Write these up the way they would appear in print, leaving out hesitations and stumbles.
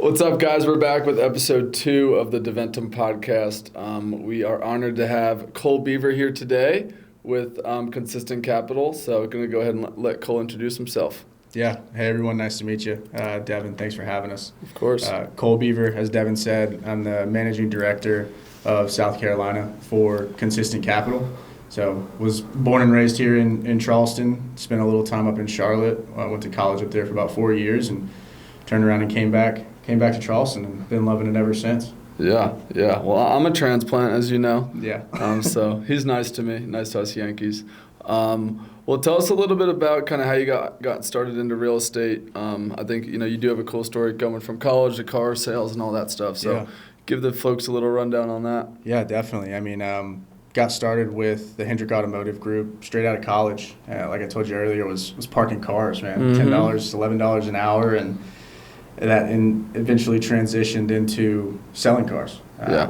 What's up, guys? We're back with episode 2 of the Deventum podcast. We are honored to have Cole Beaver here today with Consistent Capital. So I'm going to go ahead and let Cole introduce himself. Yeah. Hey, everyone. Nice to meet you. Devan, thanks for having us. Of course. Cole Beaver, as Devan said, I'm the managing director of South Carolina for Consistent Capital. So was born and raised here in Charleston, spent a little time up in Charlotte. Went to college up there for about 4 years and turned around and came back to Charleston and been loving it ever since. Yeah. Well, I'm a transplant, as you know. Yeah. So he's nice to me, nice to us Yankees. Well, tell us a little bit about kind of how you got started into real estate. I think, you do have a cool story going from college to car sales and all that stuff. So Yeah. Give the folks a little rundown on that. Yeah, definitely. I mean, got started with the Hendrick Automotive Group straight out of college. Like I told you earlier, was parking cars, man. $10, $11 an hour, and that eventually transitioned into selling cars.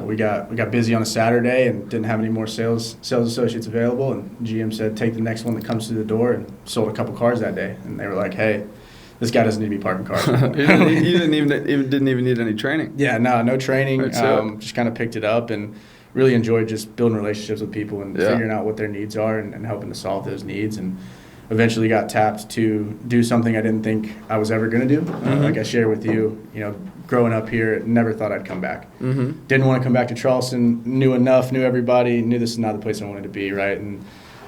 We got busy on a Saturday and didn't have any more sales associates available, and GM said, take the next one that comes through the door, and sold a couple cars that day. And they were like, hey, this guy doesn't need to be parking cars anymore. He didn't even need any training. Yeah, no training. Right, just kind of picked it up and really enjoyed just building relationships with people and figuring out what their needs are and helping to solve those needs. And eventually got tapped to do something I didn't think I was ever going to do. Like I shared with you, growing up here, never thought I'd come back. Didn't want to come back to Charleston, knew everybody, knew this is not the place I wanted to be, right? And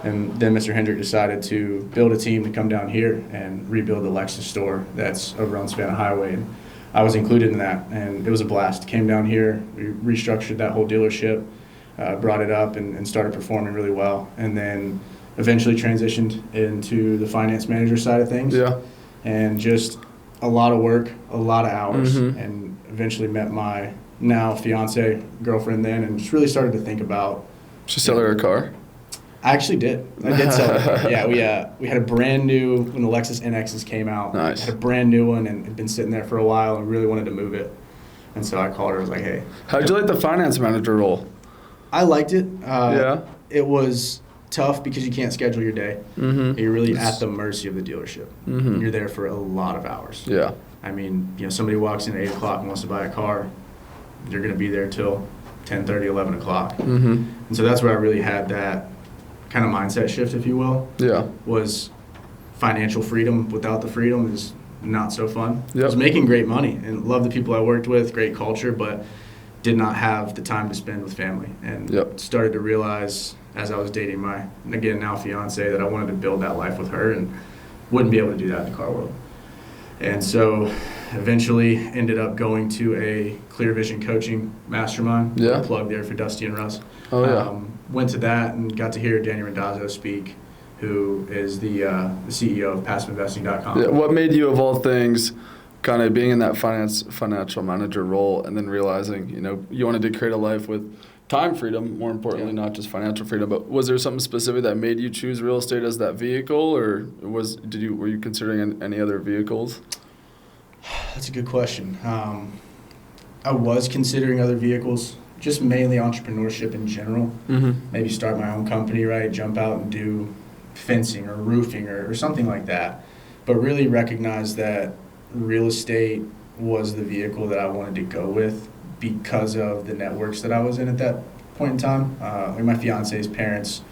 then Mr. Hendrick decided to build a team to come down here and rebuild the Lexus store that's over on Savannah Highway. And I was included in that, and it was a blast. Came down here, we restructured that whole dealership, brought it up and started performing really well. And then eventually transitioned into the finance manager side of things. Yeah. And just a lot of work, a lot of hours, and eventually met my now fiance, girlfriend then, and just really started to think about. Did you sell her a car? I actually did. I did sell her. Yeah, we had a brand new, when the Lexus NXs came out, nice. Had a brand new one and had been sitting there for a while and really wanted to move it. And so I called her, I was like, hey. How'd you like the finance manager role? I liked it. It was tough because you can't schedule your day. You're really at the mercy of the dealership. You're there for a lot of hours. Yeah. I mean, somebody walks in at 8 o'clock and wants to buy a car, you're going to be there till 10:30, 11 o'clock. And so that's where I really had that kind of mindset shift, if you will. Yeah. Was financial freedom without the freedom is not so fun. Yep. I was making great money and loved the people I worked with, great culture, but did not have the time to spend with family. And started to realize as I was dating my, again, now fiance, that I wanted to build that life with her and wouldn't be able to do that in the car world. And so eventually ended up going to a Clear Vision coaching mastermind. Yeah. Plug there for Dusty and Russ. Oh, yeah. Went to that and got to hear Danny Randazzo speak, who is the CEO of PassiveInvesting.com. Yeah, what made you, of all things, kind of being in that financial manager role and then realizing, you wanted to create a life with time freedom, more importantly, not just financial freedom, but was there something specific that made you choose real estate as that vehicle, or were you considering any other vehicles? That's a good question. I was considering other vehicles, just mainly entrepreneurship in general. Maybe start my own company, right? Jump out and do fencing or roofing or something like that. But really recognize that real estate was the vehicle that I wanted to go with because of the networks that I was in at that point in time. Like my fiance's parents,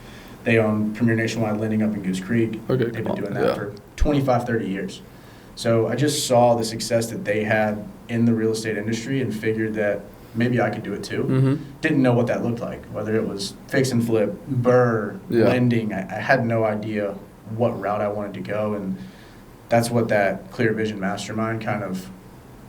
they own Premier Nationwide Lending up in Goose Creek. Okay, they've been doing that for 25, 30 years. So I just saw the success that they had in the real estate industry and figured that maybe I could do it too. Didn't know what that looked like, whether it was fix and flip, BRRRR, lending. I had no idea what route I wanted to go, and that's what that Clear Vision Mastermind kind of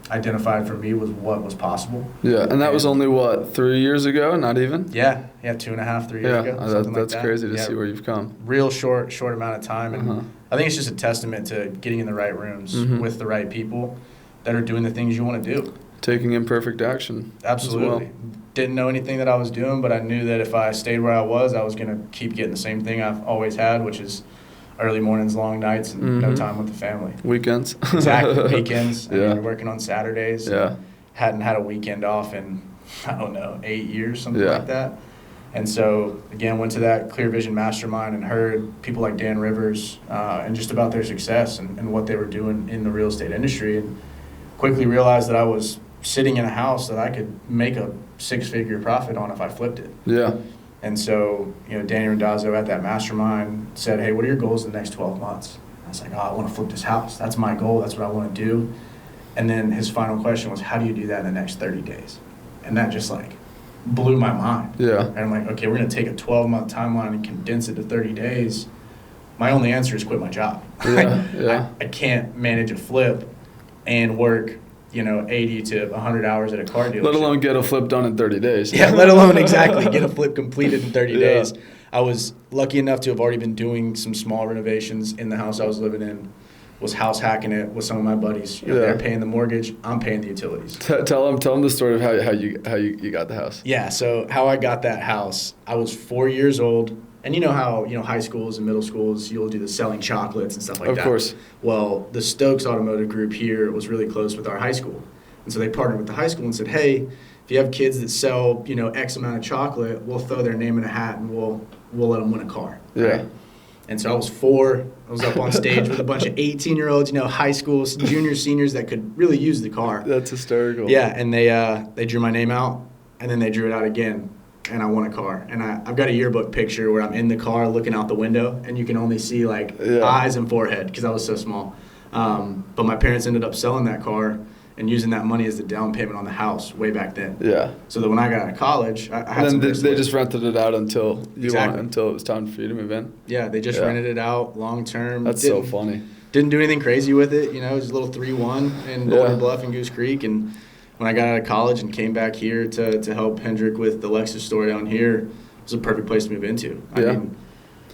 identified for me was what was possible. Yeah, and that was only, 3 years ago? Not even? Yeah, 2.5, 3 years ago. That's crazy to see where you've come. Real short amount of time, and I think it's just a testament to getting in the right rooms with the right people that are doing the things you want to do. Taking imperfect action. Absolutely. Didn't know anything that I was doing, but I knew that if I stayed where I was going to keep getting the same thing I've always had, which is early mornings, long nights, and no time with the family. Weekends. Exactly, weekends. I mean, you're working on Saturdays. Yeah. Hadn't had a weekend off in, 8 years, something like that. And so, again, went to that Clear Vision Mastermind and heard people like Dan Rivers and just about their success and what they were doing in the real estate industry. And quickly realized that I was sitting in a house that I could make a 6-figure profit on if I flipped it. Yeah. And so, Danny Randazzo at that mastermind said, hey, what are your goals in the next 12 months? I was like, I want to flip this house. That's my goal. That's what I want to do. And then his final question was, how do you do that in the next 30 days? And that just like blew my mind. Yeah. And I'm like, okay, we're going to take a 12-month timeline and condense it to 30 days. My only answer is quit my job. Yeah. I can't manage a flip and work 80 to 100 hours at a car dealership. Let alone get a flip done in 30 days. Yeah, let alone exactly get a flip completed in 30 Yeah. days. I was lucky enough to have already been doing some small renovations in the house I was living in, was house hacking it with some of my buddies. They're paying the mortgage, I'm paying the utilities. Tell them the story of how you got the house. Yeah, so how I got that house, I was 4 years old. And you know how, high schools and middle schools, you'll do the selling chocolates and stuff like that. Of course. Well, the Stokes Automotive Group here was really close with our high school. And so they partnered with the high school and said, hey, if you have kids that sell, X amount of chocolate, we'll throw their name in a hat and we'll let them win a car. Yeah. Right? And so I was 4. I was up on stage with a bunch of 18-year-olds, high school, juniors, seniors that could really use the car. That's hysterical. Yeah, and they drew my name out, and then they drew it out again. And I won a car. And I've got a yearbook picture where I'm in the car looking out the window, and you can only see eyes and forehead because I was so small. But my parents ended up selling that car and using that money as the down payment on the house way back then. Yeah. So that when I got out of college, I had and then they just rented it out until until it was time for you to move in. Yeah, they just rented it out long term. That's so funny. Didn't do anything crazy with it. It was a little 3-1 in Boulder Bluff and Goose Creek. And when I got out of college and came back here to help Hendrick with the Lexus store down here, it was a perfect place to move into. I mean,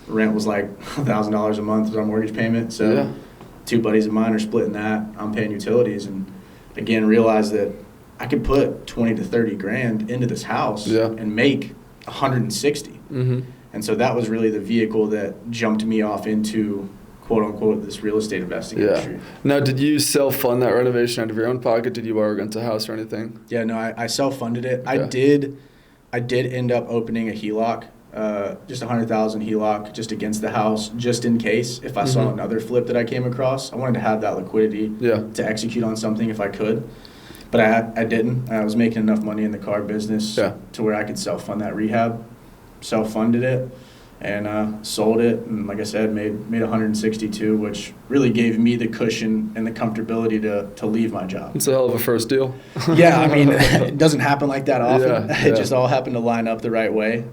rent was like $1,000 a month was our mortgage payment. So 2 buddies of mine are splitting that. I'm paying utilities, and again realized that I could put 20 to 30 grand into this house and make 160. Mm-hmm. And so that was really the vehicle that jumped me off into, quote unquote, this real estate investing industry. Now, did you self-fund that renovation out of your own pocket? Did you borrow against a house or anything? Yeah, no, I self-funded it. Okay. I did end up opening a HELOC, just $100,000 HELOC just against the house, just in case if I saw another flip that I came across. I wanted to have that liquidity to execute on something if I could. But I didn't. I was making enough money in the car business to where I could self-fund that rehab. Self-funded it and sold it, and like I said, made 162, which really gave me the cushion and the comfortability to leave my job. It's a hell of a first deal. Yeah, I mean, it doesn't happen like that often. Yeah. It just all happened to line up the right way.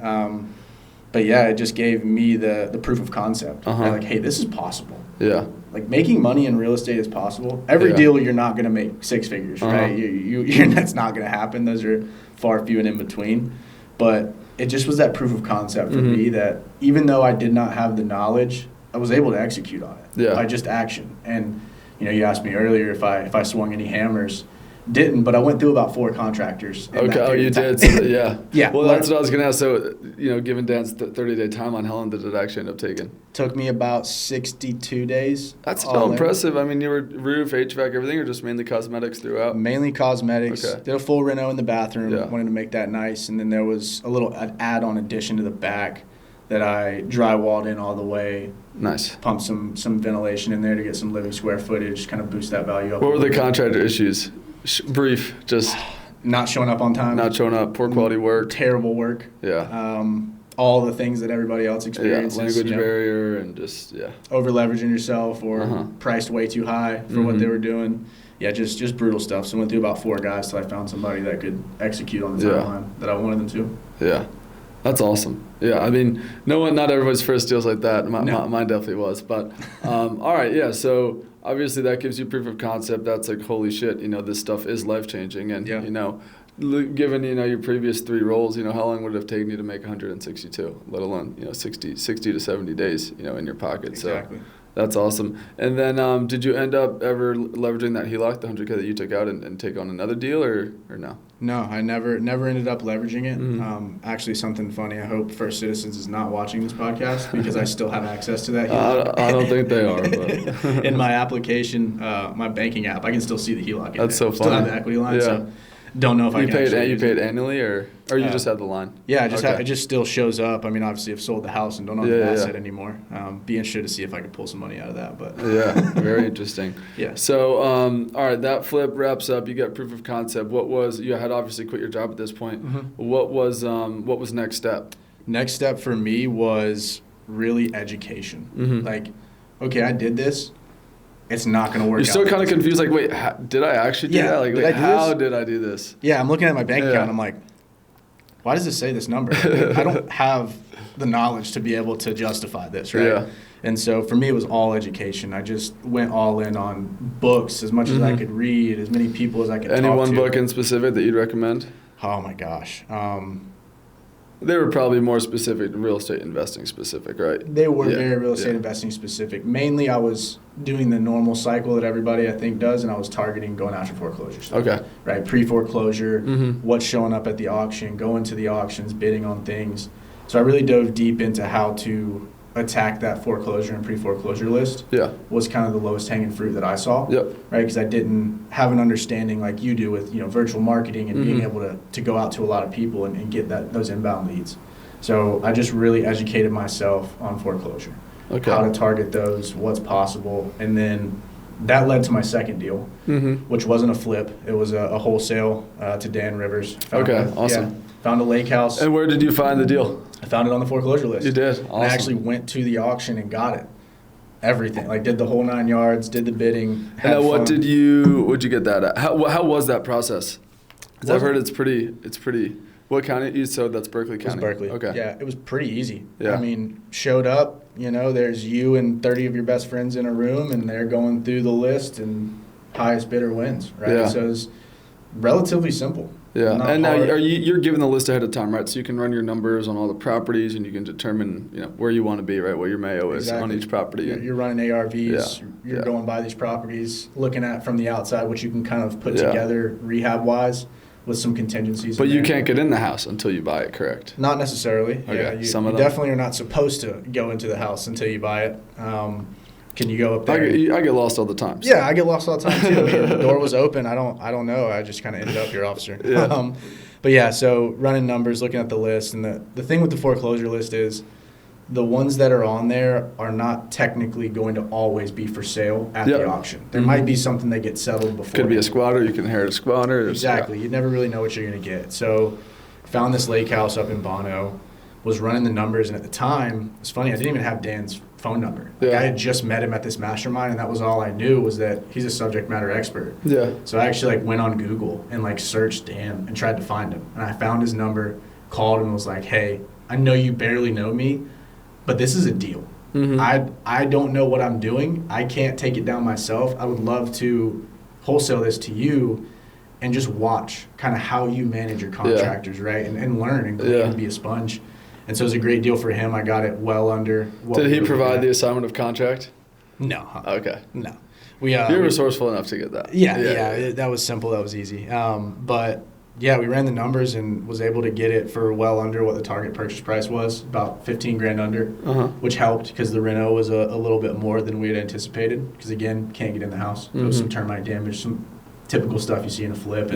But yeah, it just gave me the proof of concept. Like, hey, this is possible. Yeah. Like, making money in real estate is possible. Every deal you're not going to make 6 figures, right? You're that's not going to happen. Those are far few and in between. But it just was that proof of concept for me that even though I did not have the knowledge, I was able to execute on it by just action. And you asked me earlier if I swung any hammers. Didn't, but I went through about 4 contractors. Okay, you did. So, yeah. Well, that's what I was going to ask. So, given Dan's 30-day timeline, how long did it actually end up taking? Took me about 62 days. That's still impressive. I mean, you were roof, HVAC, everything, or just mainly cosmetics throughout? Mainly cosmetics. Okay. Did a full reno in the bathroom. Wanted to make that nice. And then there was an add-on addition to the back that I drywalled in all the way. Nice. Pumped some ventilation in there to get some living square footage, kind of boost that value up. What were the contractor issues? Brief, just not showing up on time. Not showing up, poor quality work. Terrible work. Yeah. All the things that everybody else experiences. Language barrier and just, over leveraging yourself or priced way too high for what they were doing. Yeah, just brutal stuff. So I went through about 4 guys till I found somebody that could execute on the timeline that I wanted them to. Yeah. That's awesome. Yeah, I mean, not everybody's first deal's like that. Mine definitely was. But, all right, so obviously that gives you proof of concept. That's like, holy shit, this stuff is life-changing. And, given, your previous 3 roles, how long would it have taken you to make 162, let alone, 60 to 70 days, in your pocket. Exactly. So that's awesome. And then did you end up ever leveraging that HELOC, the $100K that you took out, and take on another deal or no? No, I never ended up leveraging it. Actually, something funny. I hope First Citizens is not watching this podcast because I still have access to that HELOC. I don't think they are. But in my application, my banking app, I can still see the HELOC in That's there. so funny. Still have the equity line. Yeah. So Don't know if I can. You paid annually, or you just had the line? Yeah, it just still shows up. I mean, obviously, I've sold the house and don't own the asset anymore. Be interested to see if I can pull some money out of that. But yeah, very interesting. Yeah. So, all right, that flip wraps up. You got proof of concept. You had obviously quit your job at this point. Mm-hmm. What was next step? Next step for me was really education. Mm-hmm. Like, okay, I did this. It's not going to work out. You're still kind of confused, like, wait, did I actually do that? Like how did I do this? Yeah, I'm looking at my bank account. I'm like, why does this say this number? I don't have the knowledge to be able to justify this, right? Yeah. And so for me, it was all education. I just went all in on books as much as I could read, as many people as I could talk to. Any one book in specific that you'd recommend? Oh, my gosh. They were probably more specific, real estate investing specific, right? They were very real estate investing specific. Mainly, I was doing the normal cycle that everybody, I think, does, and I was targeting going after foreclosures. Okay. Right, pre-foreclosure, what's showing up at the auction, going to the auctions, bidding on things. So I really dove deep into how to attack that foreclosure and pre-foreclosure list. Yeah. Was kind of the lowest hanging fruit that I saw. Yep. Right, because I didn't have an understanding like you do with virtual marketing and being able to go out to a lot of people and get those inbound leads. So I just really educated myself on foreclosure. Okay. How to target those, what's possible, and then that led to my second deal, which wasn't a flip. It was a wholesale to Dan Rivers. Awesome. Yeah, found a lake house. And where did you find the deal? I found it on the foreclosure list. You did? Awesome. And I actually went to the auction and got it. Everything. Like, did the whole 9 yards, did the bidding. And what'd you get that at? How was that process? Because I've heard it's pretty, what county? You said that's Berkeley County? It was Berkeley. Okay. Yeah, it was pretty easy. Yeah. I mean, showed up, there's you and 30 of your best friends in a room, and they're going through the list, and highest bidder wins, right? Yeah. So it's relatively simple. Yeah, and now you're given the list ahead of time, right? So you can run your numbers on all the properties, and you can determine where you want to be, right? What your Mayo is on each property. You're running ARVs. Yeah. You're going by these properties, looking at from the outside what you can kind of put together rehab-wise with some contingencies. But you can't get in the house until you buy it, correct? Not necessarily. Okay. Yeah, you definitely are not supposed to go into the house until you buy it. Can you go up there? I get lost all the time. So. Yeah, I get lost all the time too. I mean, the door was open. I don't know. I just kind of ended up here, officer. Yeah. But yeah, so running numbers, looking at the list, and the thing with the foreclosure list is the ones that are on there are not technically going to always be for sale at the auction. There might be something that gets settled before. Could be a squatter. You can inherit a squatter. Exactly. You never really know what you're going to get. So found this lake house up in Bono, was running the numbers, and at the time, it's funny, I didn't even have Dan's phone number. I had just met him at this mastermind, and that was all I knew was that he's a subject matter expert. Yeah. So I actually went on Google and searched Dan and tried to find him. And I found his number, called and was like, hey, I know you barely know me, but this is a deal. I don't know what I'm doing. I can't take it down myself. I would love to wholesale this to you and just watch kind of how you manage your contractors, right? And learn and glean and be a sponge. And so it was a great deal for him. I got it well under what Did he provide the assignment of contract? No. Okay. No. You're resourceful enough to get that. Yeah. That was simple. That was easy. But yeah, we ran the numbers and was able to get it for well under what the target purchase price was, about $15,000 under, which helped because the reno was a little bit more than we had anticipated. Because again, can't get in the house. There was some termite damage, some typical stuff you see in a flip.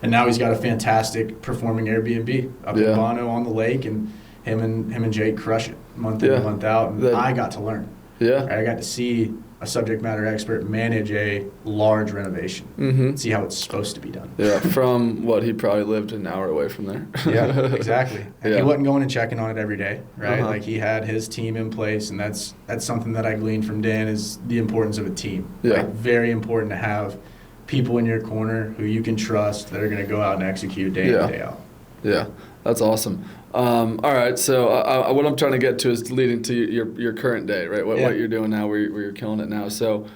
And now he's got a fantastic performing Airbnb up in Bono on the lake, and him and Jake crush it month in and month out. And I got to learn. Yeah. I got to see a subject matter expert manage a large renovation, see how it's supposed to be done. Yeah, from what he probably lived an hour away from there. Yeah, exactly. And he wasn't going and checking on it every day, right? Like he had his team in place, and that's something that I gleaned from Dan is the importance of a team. Yeah. Like, very important to have people in your corner who you can trust that are going to go out and execute day in and day out. Yeah, that's awesome. All right, so what I'm trying to get to is leading to your current day, right? What you're doing now, where you're killing it now. So,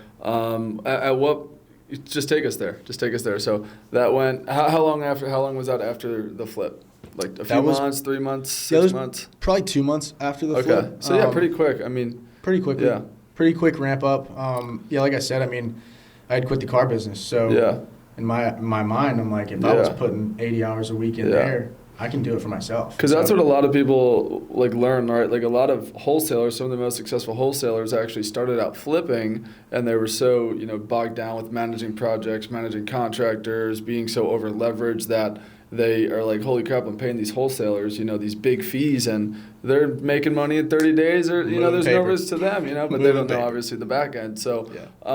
just take us there. So that went. How long was that after the flip? Like a few months, 3 months, 6 months? Probably 2 months after the flip. Okay, so pretty quick. I mean, pretty quickly. Yeah, pretty quick ramp up. Like I said, I mean, I had quit the car business, so in my mind, I'm like, if I was putting 80 hours a week in there, I can do it for myself. Because that's what a lot of people like learn, right? Like a lot of wholesalers, some of the most successful wholesalers actually started out flipping, and they were so, bogged down with managing projects, managing contractors, being so over leveraged that they are like, holy crap, I'm paying these wholesalers, these big fees, and they're making money in 30 days, or, there's no risk to them, but they don't know, obviously, the back end. So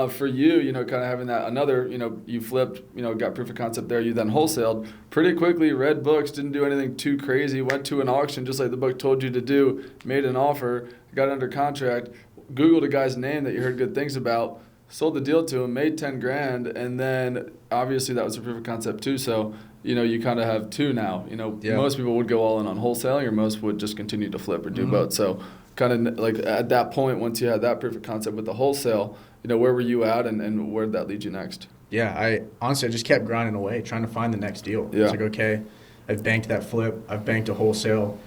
for you, kind of having that another, you flipped, got proof of concept there, you then wholesaled pretty quickly, read books, didn't do anything too crazy, went to an auction just like the book told you to do, made an offer, got under contract, Googled a guy's name that you heard good things about, sold the deal to him, made 10 grand, and then obviously that was a proof of concept too. So, you kind of have two now. Most people would go all in on wholesaling, or most would just continue to flip or do both. So kind of like at that point, once you had that proof of concept with the wholesale, where were you at, and where did that lead you next? Yeah, I just kept grinding away, trying to find the next deal. Yeah. It's like, okay, I've banked that flip, I've banked a wholesale.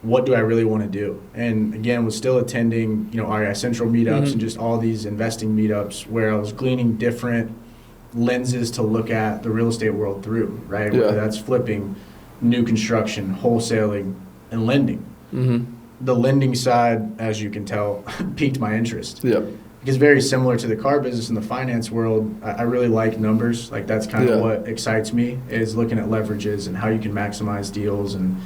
What do I really want to do? And again, was still attending, REI Central meetups and just all these investing meetups where I was gleaning different lenses to look at the real estate world through, right? Yeah. Whether that's flipping, new construction, wholesaling, and lending. The lending side, as you can tell, piqued my interest. Yep. Because very similar to the car business and the finance world, I really like numbers. Like that's kind of what excites me, is looking at leverages and how you can maximize deals. And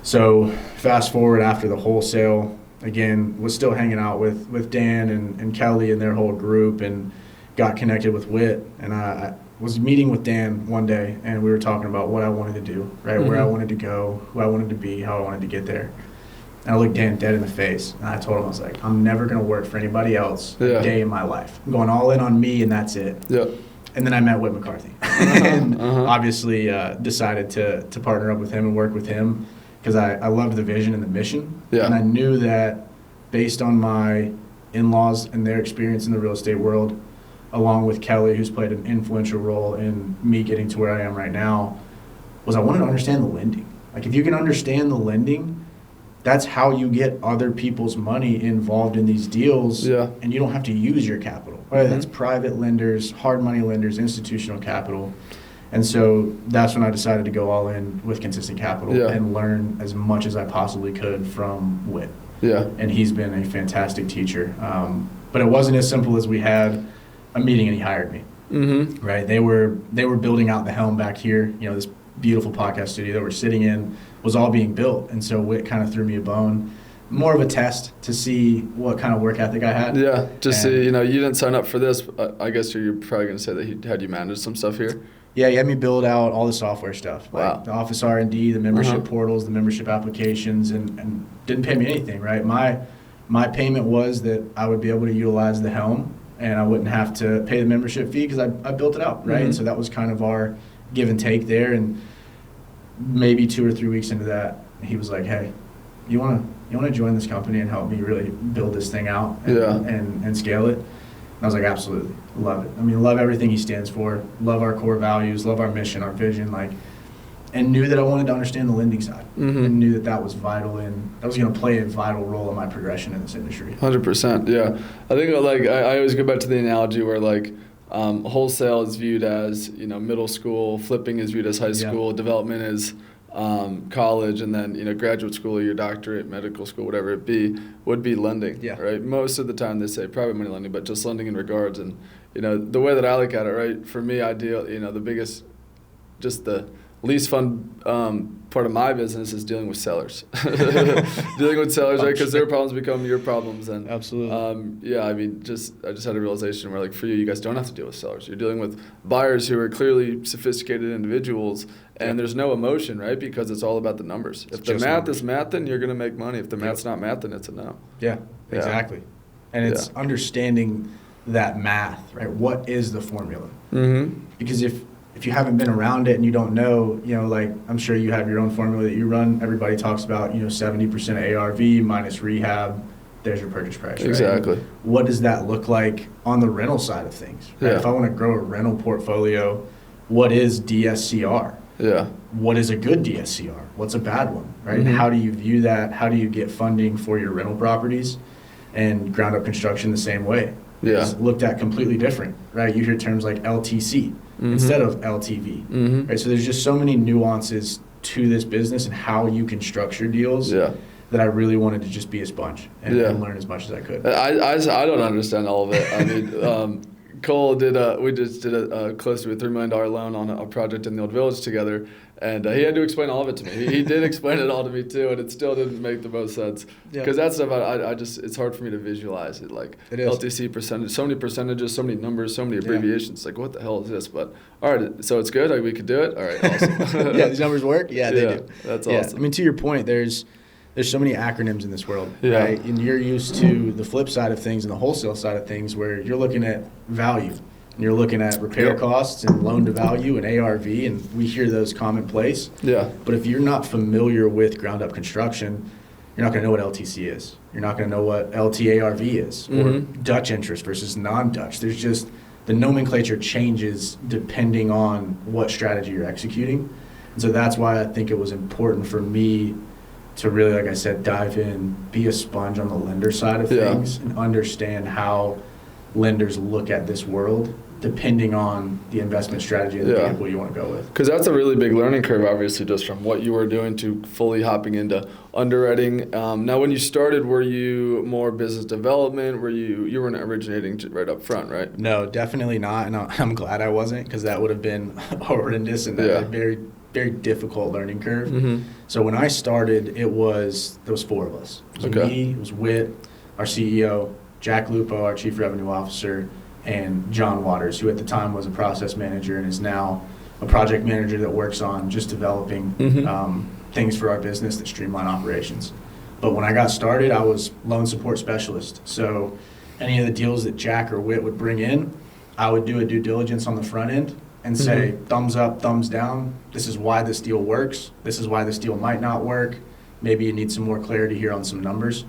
so fast forward after the wholesale, again, was still hanging out with Dan and Kelly and their whole group, and got connected with Whit. And I was meeting with Dan one day, and we were talking about what I wanted to do, right? Where I wanted to go, who I wanted to be, how I wanted to get there. And I looked Dan dead in the face, and I told him, I was like, I'm never going to work for anybody else a day in my life. I'm going all in on me, and that's it. Yep. And then I met Whit McCarthy, and obviously decided to partner up with him and work with him, because I loved the vision and the mission. And I knew that based on my in-laws and their experience in the real estate world, along with Kelly, who's played an influential role in me getting to where I am right now, was I wanted to understand the lending. Like, if you can understand the lending, that's how you get other people's money involved in these deals, and you don't have to use your capital. Whether that's private lenders, hard money lenders, institutional capital. And so that's when I decided to go all in with Consistent Capital and learn as much as I possibly could from Whit. And he's been a fantastic teacher. But it wasn't as simple as we had a meeting and he hired me. Right? They were building out the helm back here. This beautiful podcast studio that we're sitting in was all being built. And so Whit kind of threw me a bone. More of a test to see what kind of work ethic I had. Yeah, just see, you didn't sign up for this. I guess you're probably going to say that he had you manage some stuff here. Yeah, he had me build out all the software stuff. Like the Office R&D, the membership portals, the membership applications, and didn't pay me anything, right? My payment was that I would be able to utilize the helm, and I wouldn't have to pay the membership fee because I built it out, right? And so that was kind of our give and take there. And maybe 2 or 3 weeks into that, he was like, hey, you want to join this company and help me really build this thing out and scale it? And I was like, absolutely, love it. I mean, love everything he stands for, love our core values, love our mission, our vision, and knew that I wanted to understand the lending side, and knew that was vital, and that was going to play a vital role in my progression in this industry. 100%, yeah. I think I always go back to the analogy where wholesale is viewed as middle school, flipping is viewed as high school, development is college, and then graduate school or your doctorate, medical school, whatever it be, would be lending. Right. Most of the time they say private money lending, but just lending in regards. And the way that I look at it, right, for me, the biggest, just the least fun part of my business is dealing with sellers. Dealing with sellers, right? Because their problems become your problems. And absolutely. I mean, I just had a realization where, for you guys don't have to deal with sellers. You're dealing with buyers who are clearly sophisticated individuals, and there's no emotion, right? Because it's all about the numbers. If the math is math, then you're going to make money. If the math's not math, then it's a no. Yeah, exactly. And it's understanding that math, right? What is the formula? Because if you haven't been around it and you don't know, I'm sure you have your own formula that you run. Everybody talks about, 70% ARV minus rehab. There's your purchase price, right? Exactly. What does that look like on the rental side of things? Right? If I want to grow a rental portfolio, what is DSCR? What is a good DSCR? What's a bad one, right? And how do you view that? How do you get funding for your rental properties? And ground up construction the same way. It's looked at completely different, right? You hear terms like LTC instead of LTV, right? So there's just so many nuances to this business and how you can structure deals that I really wanted to just be a sponge and learn as much as I could. I don't understand all of it. I mean, Cole we just did a close to a $3 million loan on a project in the Old Village together, and he had to explain all of it to me. He did explain it all to me too, and it still didn't make the most sense. Because that stuff, I just, it's hard for me to visualize it. Like it is. LTC percentage, so many percentages, so many numbers, so many abbreviations. Like, what the hell is this? But all right, so it's good. Like, we could do it. All right, awesome. These numbers work. They do. That's awesome. I mean, to your point, there's so many acronyms in this world, right? And you're used to the flip side of things and the wholesale side of things, where you're looking at value. And you're looking at repair costs and loan to value and ARV, and we hear those commonplace. But if you're not familiar with ground up construction, you're not going to know what LTC is. You're not going to know what LTARV is, or Dutch interest versus non-Dutch. There's just, the nomenclature changes depending on what strategy you're executing. And so that's why I think it was important for me to really, like I said, dive in, be a sponge on the lender side of things, and understand how lenders look at this world depending on the investment strategy and the vehicle you want to go with. Because that's a really big learning curve, obviously, just from what you were doing to fully hopping into underwriting. Now, when you started, were you more business development? You weren't originating right up front, right? No, definitely not, and I'm glad I wasn't, because that would have been horrendous and a very, very difficult learning curve. So when I started, there was 4 of us. It was me, it was Whit, our CEO, Jack Lupo, our Chief Revenue Officer, and John Waters, who at the time was a process manager and is now a project manager that works on just developing things for our business that streamline operations. But when I got started, I was loan support specialist. So any of the deals that Jack or Whit would bring in, I would do a due diligence on the front end and say, thumbs up, thumbs down, this is why this deal works, this is why this deal might not work. Maybe you need some more clarity here on some numbers.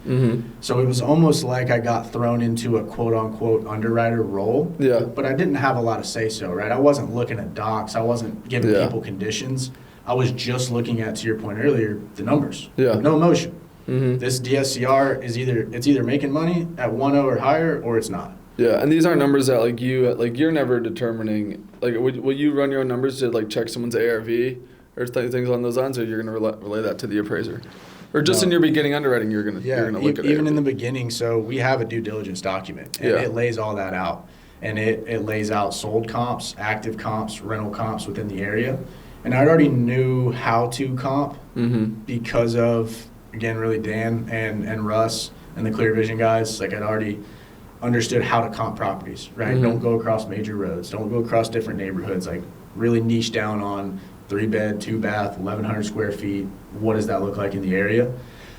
So it was almost like I got thrown into a quote-unquote underwriter role, but I didn't have a lot of say-so, right? I wasn't looking at docs. I wasn't giving people conditions. I was just looking at, to your point earlier, the numbers. No emotion. This DSCR is either making money at 1.0 or higher, or it's not. And these aren't numbers that you're never determining. Like, will you run your own numbers to check someone's ARV? Or things along those lines, or you're going to relay that to the appraiser? Or just in your beginning underwriting, you're going to look at it? Even in the beginning, so we have a due diligence document, and it lays all that out. And it lays out sold comps, active comps, rental comps within the area. And I already knew how to comp because of, again, really Dan and Russ and the Clear Vision guys. Like, I'd already understood how to comp properties, right? Don't go across major roads. Don't go across different neighborhoods. Like, really niche down on 3-bed, 2-bath, 1,100 square feet. What does that look like in the area?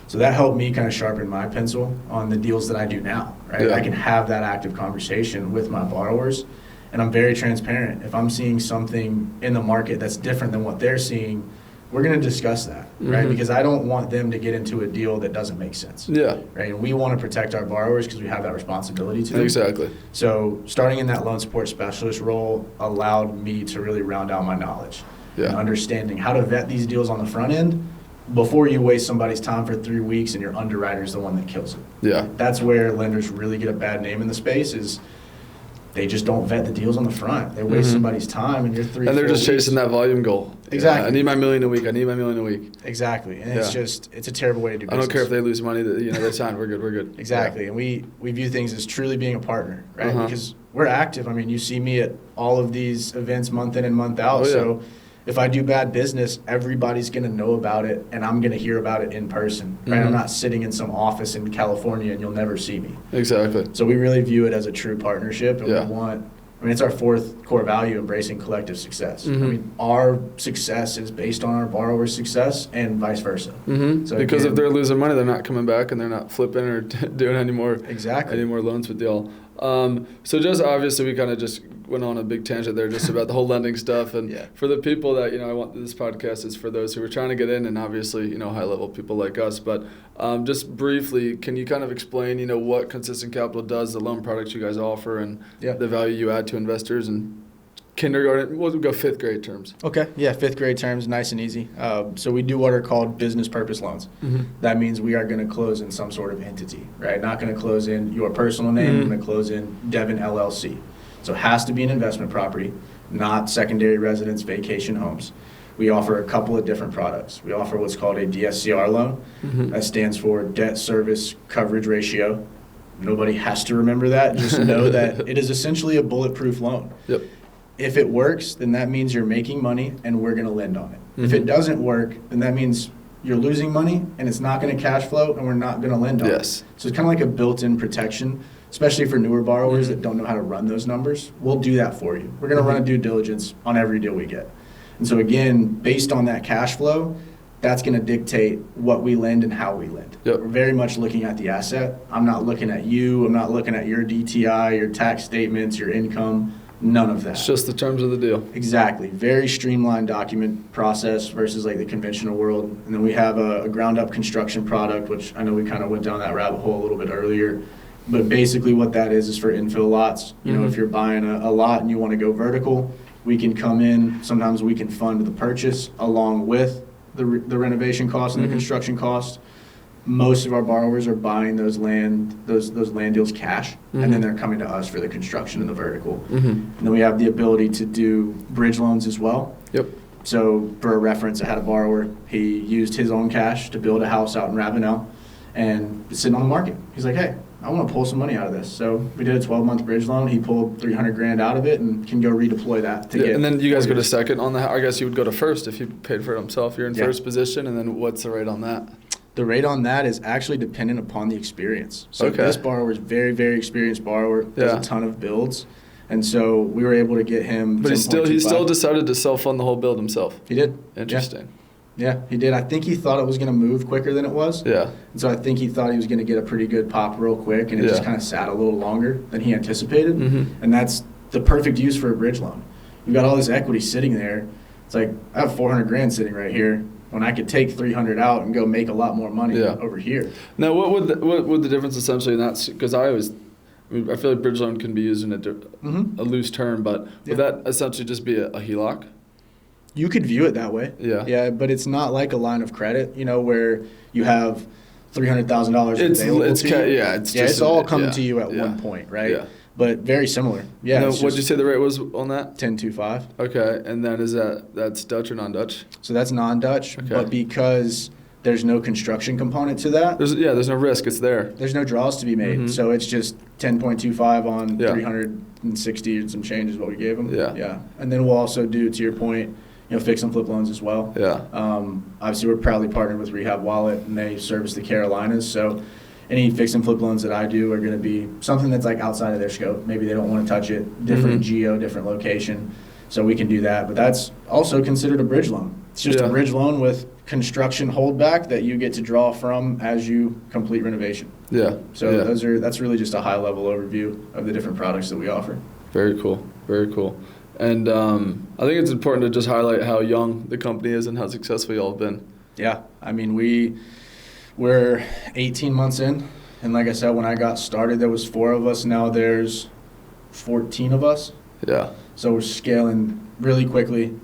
So that helped me kind of sharpen my pencil on the deals that I do now, right? I can have that active conversation with my borrowers, and I'm very transparent. If I'm seeing something in the market that's different than what they're seeing, we're going to discuss that, right? Because I don't want them to get into a deal that doesn't make sense. Right? And we want to protect our borrowers because we have that responsibility to them. Exactly. So starting in that loan support specialist role allowed me to really round out my knowledge. And understanding how to vet these deals on the front end before you waste somebody's time for 3 weeks and your underwriter's the one that kills it. That's where lenders really get a bad name in the space, is they just don't vet the deals on the front. They waste somebody's time, and you're 3 and they're just chasing that volume goal. Exactly. I need my $1 million a week. I need my $1 million a week. Exactly. And it's a terrible way to do business. I don't care if they lose money. They sign. We're good. Exactly. And we view things as truly being a partner, right? Because we're active. I mean, you see me at all of these events month in and month out. So if I do bad business, everybody's going to know about it, and I'm going to hear about it in person, right? I'm not sitting in some office in California, and you'll never see me. Exactly. So we really view it as a true partnership, and it's our 4th core value, embracing collective success. I mean, our success is based on our borrower's success and vice versa. So because if they're losing money, they're not coming back, and they're not flipping or doing any more loans with y'all. So just obviously we kind of just went on a big tangent there just about the whole lending stuff, and for the people that I want this podcast is for those who are trying to get in, and obviously high level people like us, but just briefly, can you kind of explain what Consistent Capital does, the loan products you guys offer, and the value you add to investors, and kindergarten, we'll go 5th grade terms. Okay, 5th grade terms, nice and easy. So we do what are called business purpose loans. That means we are going to close in some sort of entity, right? Not going to close in your personal name, we're going to close in Devan LLC. So it has to be an investment property, not secondary residence, vacation homes. we offer a couple of different products. We offer what's called a DSCR loan. That stands for Debt Service Coverage Ratio. Nobody has to remember that. Just know that it is essentially a bulletproof loan. Yep. If it works, then that means you're making money and we're going to lend on it. If it doesn't work, then that means you're losing money and it's not going to cash flow and we're not going to lend on it. So it's kind of like a built-in protection, especially for newer borrowers that don't know how to run those numbers. We'll do that for you. We're going to run a due diligence on every deal we get. And so again, based on that cash flow, that's going to dictate what we lend and how we lend. We're very much looking at the asset. I'm not looking at you. I'm not looking at your DTI, your tax statements, your income, none of that. It's just the terms of the deal. Exactly. Very streamlined document process versus like the conventional world. And then we have a ground-up construction product, which I know we kind of went down that rabbit hole a little bit earlier. But basically what that is for infill lots. You know, if you're buying a lot and you want to go vertical, we can come in. Sometimes we can fund the purchase along with the renovation cost and the construction cost. Most of our borrowers are buying those land deals cash, and then they're coming to us for the construction and the vertical. And then we have the ability to do bridge loans as well. So for a reference, I had a borrower. He used his own cash to build a house out in Ravenel, and it's sitting on the market. He's like, hey, I want to pull some money out of this. So we did a 12-month bridge loan. He pulled $300,000 out of it and can go redeploy that to get. And then you guys go to second on the house. I guess you would go to first if you paid for it himself. You're in first position, and then what's the rate on that? The rate on that is actually dependent upon the experience. So this borrower is very, very experienced borrower. Does a ton of builds. And so we were able to get him. But he still decided to self-fund the whole build himself. He did. Interesting. Yeah, he did. I think he thought it was going to move quicker than it was. And so I think he thought he was going to get a pretty good pop real quick, and it just kind of sat a little longer than he anticipated. And that's the perfect use for a bridge loan. You've got all this equity sitting there. It's like, I have $400,000 sitting right here when I could take $300,000 out and go make a lot more money over here. Now, what would the difference essentially in that? Because I feel like bridge loan can be used in a loose term, but would that essentially just be a HELOC? You could view it that way. Yeah, but it's not like a line of credit, where you have $300,000 available to you. It's all coming to you at one point, right? But very similar. What did you say the rate was on that? 10.25. Okay, and then that's Dutch or non-Dutch? So that's non-Dutch, but because there's no construction component to that. There's no risk. It's there. There's no draws to be made. So it's just 10.25 on 360 and some change is what we gave them. And then we'll also do, to your point, fix and flip loans as well. Obviously, we're proudly partnered with Rehab Wallet, and they service the Carolinas. So any fix and flip loans that I do are going to be something that's like outside of their scope. Maybe they don't want to touch it. Different geo, different location. So we can do that. But that's also considered a bridge loan. It's just a bridge loan with construction holdback that you get to draw from as you complete renovation. So that's really just a high-level overview of the different products that we offer. Very cool. Very cool. And I think it's important to just highlight how young the company is and how successful y'all have been. Yeah. I mean, we're 18 months in. And like I said, when I got started, there was 4 of us. Now there's 14 of us. So we're scaling really quickly.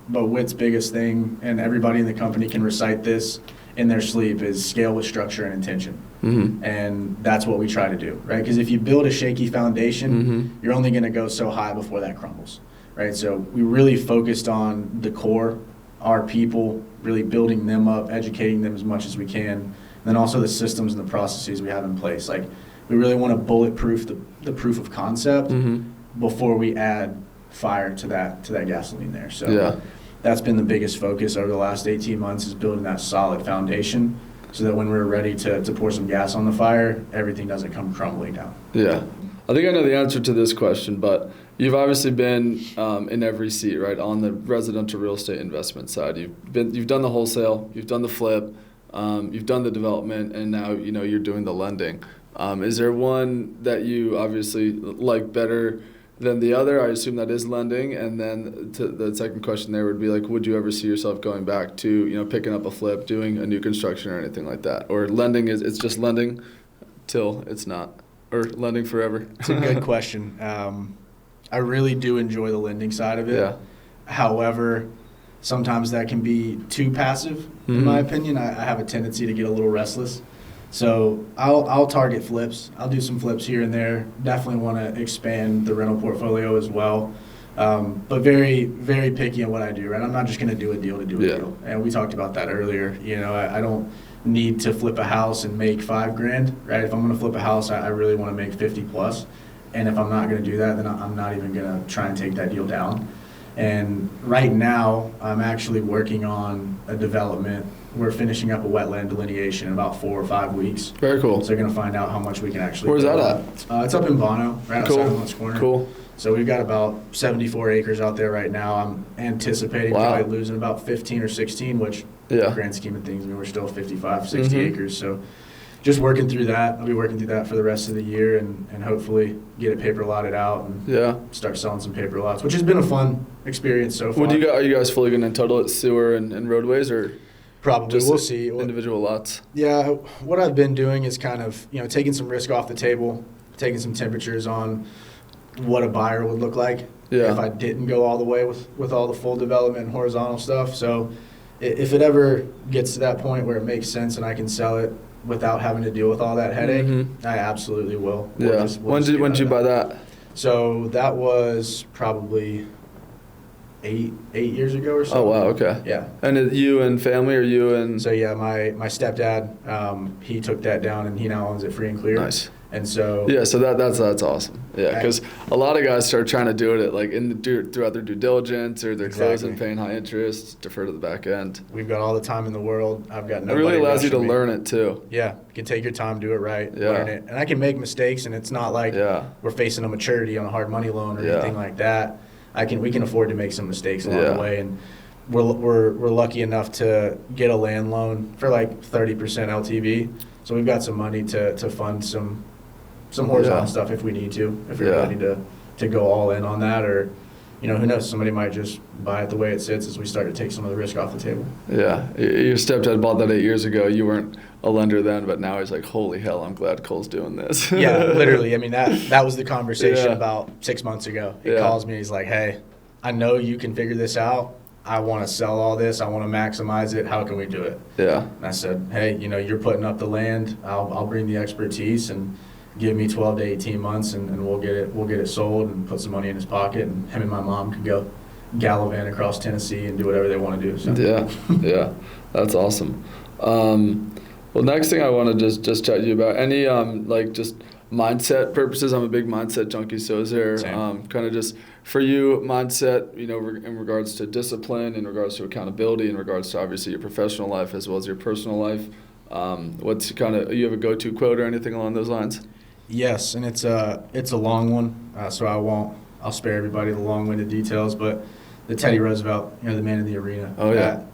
But Whit's biggest thing, and everybody in the company can recite this in their sleep, is scale with structure and intention. And that's what we try to do, right? Because if you build a shaky foundation, you're only going to go so high before that crumbles, right? So we really focused on the core, our people, really building them up, educating them as much as we can, and then also the systems and the processes we have in place. Like, we really want to bulletproof the proof of concept before we add fire to that gasoline there. So that's been the biggest focus over the last 18 months, is building that solid foundation, so that when we're ready to pour some gas on the fire, everything doesn't come crumbling down. I think I know the answer to this question, but you've obviously been in every seat, right? On the residential real estate investment side, you've done the wholesale, you've done the flip, you've done the development, and now you're doing the lending. Is there one that you obviously like better than the other? I assume that is lending. And then the second question there would be like, would you ever see yourself going back to, picking up a flip, doing a new construction or anything like that? Or lending it's just lending till it's not, or lending forever? It's a good question. I really do enjoy the lending side of it. However, sometimes that can be too passive, in my opinion. I have a tendency to get a little restless. So I'll target flips. I'll do some flips here and there. Definitely want to expand the rental portfolio as well. But very, very picky on what I do, right? I'm not just going to do a deal to do a deal. And we talked about that earlier. You know, I don't need to flip a house and make $5,000, right? If I'm going to flip a house, I really want to make 50 plus. And if I'm not going to do that, then I'm not even going to try and take that deal down. And right now, I'm actually working on a development. We're finishing up a wetland delineation in about 4 or 5 weeks. Very cool. So we're going to find out how much we can actually. Where's that at? It's up in Bono, right outside of Lunch Corner. Cool. So we've got about 74 acres out there right now. I'm anticipating probably losing about 15 or 16, which in the grand scheme of things, I mean, we're still 55, 60 acres. So just working through that. I'll be working through that for the rest of the year and hopefully get it paper lotted out and start selling some paper lots, which has been a fun experience so far. Are you guys fully going to total it sewer and roadways, or probably just we'll see individual lots? Yeah, what I've been doing is kind of, you know, taking some risk off the table, taking some temperatures on what a buyer would look like if I didn't go all the way with all the full development and horizontal stuff. So if it ever gets to that point where it makes sense and I can sell it without having to deal with all that headache, I absolutely will. When did you buy that? So that was probably eight years ago or so. Oh wow, okay. Yeah. And you and family, or you and? So yeah, my stepdad, he took that down and he now owns it free and clear. Nice. And so so that's awesome. Yeah, because a lot of guys start trying to do it like throughout their due diligence, or they're closing, paying high interest, defer to the back end. We've got all the time in the world. I've got nobody. It really allows you to me. Learn it too. Yeah, you can take your time, do it right, learn it, and I can make mistakes, and it's not like we're facing a maturity on a hard money loan or anything like that. We can afford to make some mistakes along the way, and we're lucky enough to get a land loan for like 30% LTV, so we've got some money to fund some horizontal stuff if we need to, if we're ready to go all in on that, or, you know, who knows, somebody might just buy it the way it sits as we start to take some of the risk off the table. Yeah, your stepdad bought that 8 years ago. You weren't a lender then, but now he's like, holy hell, I'm glad Cole's doing this. Yeah, literally. I mean, that was the conversation about 6 months ago. He calls me, he's like, hey, I know you can figure this out. I want to sell all this. I want to maximize it. How can we do it? Yeah. And I said, hey, you know, you're putting up the land. I'll bring the expertise, and give me 12 to 18 months and we'll get it sold and put some money in his pocket, and him and my mom could go gallivant across Tennessee and do whatever they want to do. So. Yeah, that's awesome. Well, next thing I want to just chat to you about, any like just mindset purposes. I'm a big mindset junkie, so is there kind of just for you mindset, you know, in regards to discipline, in regards to accountability, in regards to obviously your professional life as well as your personal life? What's kind of, you have a go-to quote or anything along those lines? Yes, and it's a long one, so I'll spare everybody the long-winded details, but the Teddy Roosevelt, you know, the man in the arena. Oh, yeah.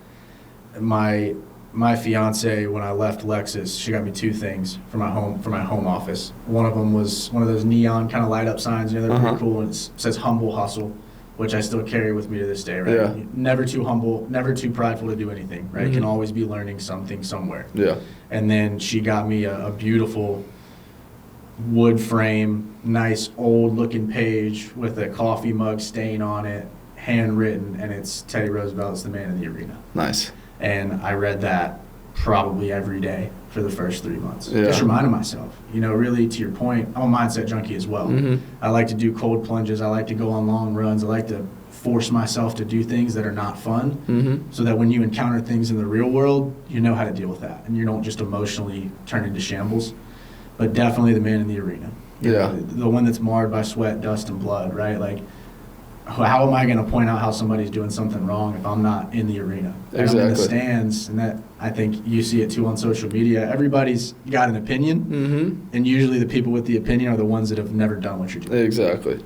My fiance, when I left Lexus, she got me 2 things for my home office. One of them was one of those neon kind of light-up signs, you know, they're pretty cool, and it says humble hustle, which I still carry with me to this day, right? Yeah. Never too humble, never too prideful to do anything, right? Can always be learning something somewhere. Yeah. And then she got me a beautiful wood frame, nice old looking page with a coffee mug stain on it, handwritten, and it's Teddy Roosevelt's The Man in the Arena. Nice. And I read that probably every day for the first 3 months. Just reminding myself, you know, really to your point, I'm a mindset junkie as well. I like to do cold plunges. I like to go on long runs. I like to force myself to do things that are not fun, so that when you encounter things in the real world, you know how to deal with that, and you don't just emotionally turn into shambles. But definitely The Man in the Arena. You know, the one that's marred by sweat, dust, and blood, right? Like, how am I going to point out how somebody's doing something wrong if I'm not in the arena? Exactly. I'm in the stands, and that, I think you see it too on social media. Everybody's got an opinion, and usually the people with the opinion are the ones that have never done what you're doing. Exactly.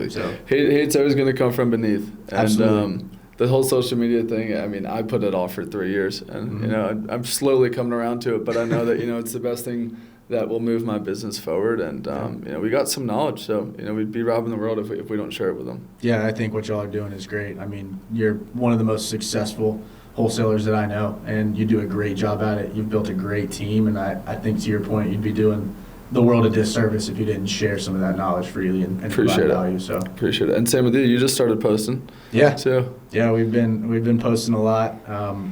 So hate's always going to come from beneath. And, absolutely. The whole social media thing, I mean, I put it off for 3 years, and you know, I'm slowly coming around to it, but I know that, you know, it's the best thing that will move my business forward, and you know, we got some knowledge, so you know, we'd be robbing the world if we don't share it with them. Yeah, I think what y'all are doing is great. I mean, you're one of the most successful wholesalers that I know, and you do a great job at it. You've built a great team, and I think to your point, you'd be doing the world a disservice if you didn't share some of that knowledge freely and provide value. So appreciate it. And same with you. You just started posting. Yeah. So yeah, we've been posting a lot.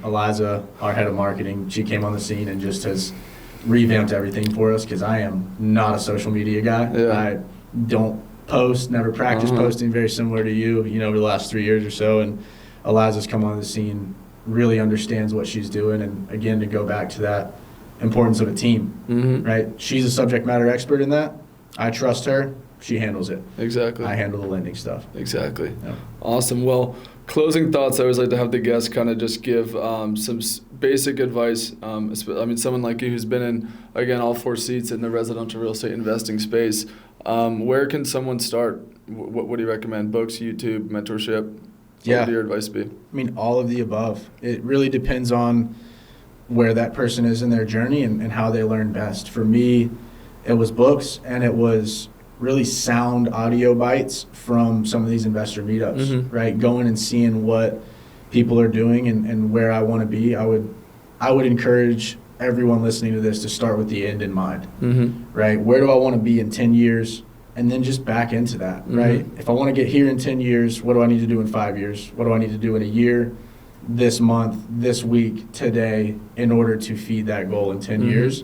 Eliza, our head of marketing, she came on the scene and just has revamped everything for us, because I am not a social media guy. I don't post, never practiced posting, very similar to you, over the last 3 years or so. And Eliza's come on the scene, really understands what she's doing. And again, to go back to that importance of a team, right? She's a subject matter expert in that. I trust her. She handles it. Exactly. I handle the lending stuff. Exactly. Yeah. Awesome. Well, closing thoughts, I always like to have the guests kind of just give some basic advice. Someone like you who's been in, again, all 4 seats in the residential real estate investing space. Where can someone start? What do you recommend? Books, YouTube, mentorship? What would your advice be? All of the above. It really depends on where that person is in their journey and how they learn best. For me, it was books, and it was really sound audio bites from some of these investor meetups, right? Going and seeing what people are doing and where I want to be. I would encourage everyone listening to this to start with the end in mind, right? Where do I want to be in 10 years? And then just back into that, right? If I want to get here in 10 years, what do I need to do in 5 years? What do I need to do in a year, this month, this week, today, in order to feed that goal in 10 years?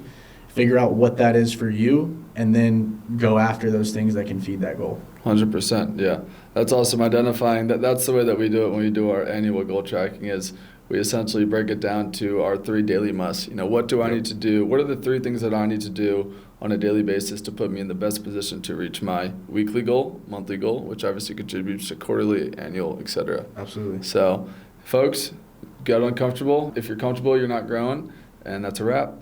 Figure out what that is for you, and then go after those things that can feed that goal. 100%, yeah. That's awesome. Identifying that's the way that we do it when we do our annual goal tracking is we essentially break it down to our 3 daily musts. What do I need to do? What are the 3 things that I need to do on a daily basis to put me in the best position to reach my weekly goal, monthly goal, which obviously contributes to quarterly, annual, etc. Absolutely. So, folks, get uncomfortable. If you're comfortable, you're not growing, and that's a wrap.